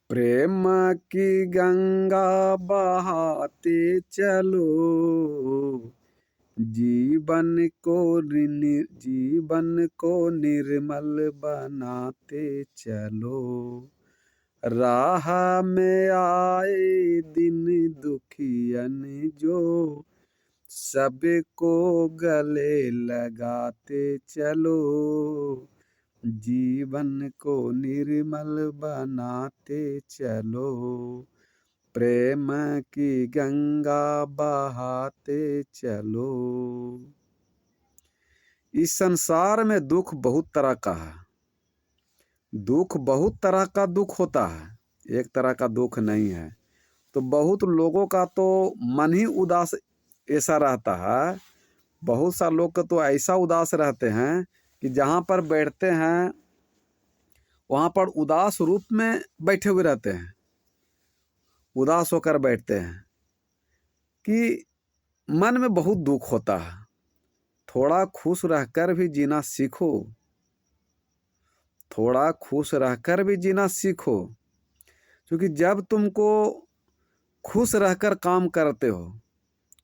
प्रेम की गंगा बहाते चलो, जीवन को निर्मल बनाते चलो। राह में आए दिन दुखियन जो, सबको गले लगाते चलो। जीवन को निर्मल बनाते चलो, प्रेम की गंगा बहाते चलो। इस संसार में दुख बहुत तरह का है। दुख बहुत तरह का दुख होता है, एक तरह का दुख नहीं है। तो बहुत लोगों का तो मन ही उदास ऐसा रहता है। बहुत सारे लोग का तो ऐसा उदास रहते हैं कि जहाँ पर बैठते हैं वहाँ पर उदास रूप में बैठे हुए रहते हैं, उदास होकर बैठते हैं कि मन में बहुत दुख होता है। थोड़ा खुश रहकर भी जीना सीखो, थोड़ा खुश रहकर भी जीना सीखो। क्योंकि जब तुमको खुश रहकर काम करते हो,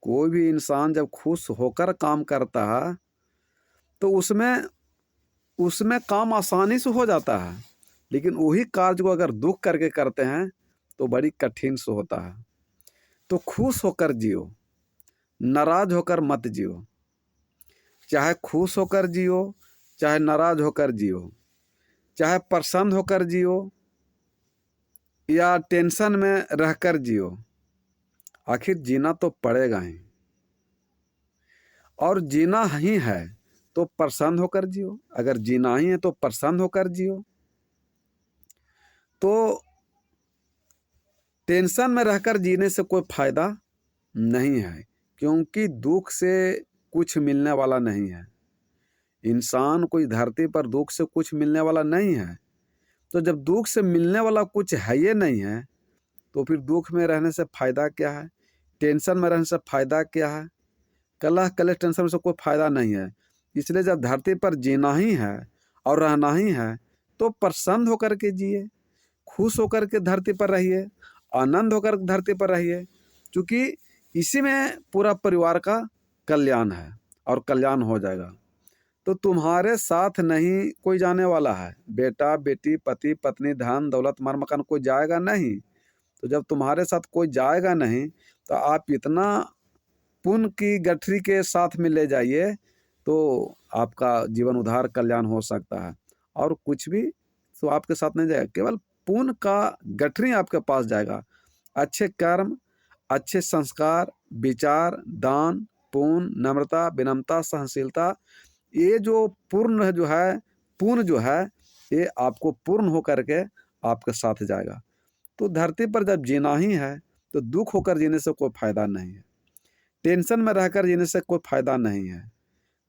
कोई भी इंसान जब खुश होकर काम करता है तो उसमें काम आसानी से हो जाता है। लेकिन वही कार्य को अगर दुख करके करते हैं तो बड़ी कठिन से होता है। तो खुश होकर जियो, नाराज होकर मत जियो। चाहे खुश होकर जियो, चाहे नाराज होकर जियो, चाहे प्रसन्न होकर जियो या टेंशन में रहकर जियो, आखिर जीना तो पड़ेगा ही। और जीना ही है तो प्रसन्न होकर जियो। अगर जीना ही है तो प्रसन्न होकर जियो। तो टेंशन में रहकर जीने से कोई फायदा नहीं है, क्योंकि दुख से कुछ मिलने वाला नहीं है। इंसान कोई धरती पर दुख से कुछ मिलने वाला नहीं है। तो जब दुख से मिलने वाला कुछ है ये नहीं है तो फिर दुख में रहने से फायदा क्या है? टेंशन में रहने से फायदा क्या है? कलह कलेश टेंशन से कोई फायदा नहीं है। इसलिए जब धरती पर जीना ही है और रहना ही है तो प्रसन्न होकर के जिए, खुश होकर के धरती पर रहिए, आनंद होकर धरती पर रहिए। क्योंकि इसी में पूरा परिवार का कल्याण है और कल्याण हो जाएगा। तो तुम्हारे साथ नहीं कोई जाने वाला है। बेटा बेटी पति पत्नी धन दौलत माल मकान कोई जाएगा नहीं। तो जब तुम्हारे साथ कोई जाएगा नहीं तो आप इतना पुण्य की गठरी के साथ में ले जाइए तो आपका जीवन उद्धार कल्याण हो सकता है। और कुछ भी तो आपके साथ नहीं जाएगा, केवल पुण्य का गठरी आपके पास जाएगा। अच्छे कर्म, अच्छे संस्कार, विचार, दान, पुण्य, नम्रता, विनम्रता, सहनशीलता, ये जो पूर्ण जो है, पुण्य जो है, ये आपको पूर्ण होकर के आपके साथ जाएगा। तो धरती पर जब जीना ही है तो दुख होकर जीने से कोई फायदा नहीं है। टेंशन में रहकर जीने से कोई फायदा नहीं है।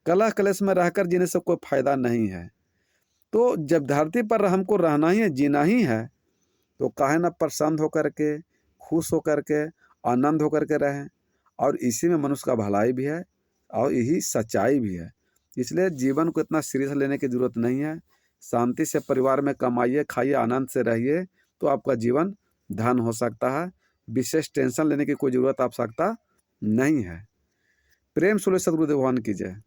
कलह कलेश में रहकर जीने से कोई फायदा नहीं है। तो जब धरती पर हमको रहना ही है, जीना ही है, तो काहे ना प्रसन्न होकर के, खुश होकर के, आनंद होकर के रहें। और इसी में मनुष्य का भलाई भी है और यही सच्चाई भी है। इसलिए जीवन को इतना सीरियस लेने की जरूरत नहीं है। शांति से परिवार में कमाइए, खाइए, आनंद से रहिए, तो आपका जीवन धन हो सकता है। विशेष टेंशन लेने की कोई ज़रूरत आवश्यकता नहीं है। प्रेम सुले सद्गुरुदेव भगवान की जय।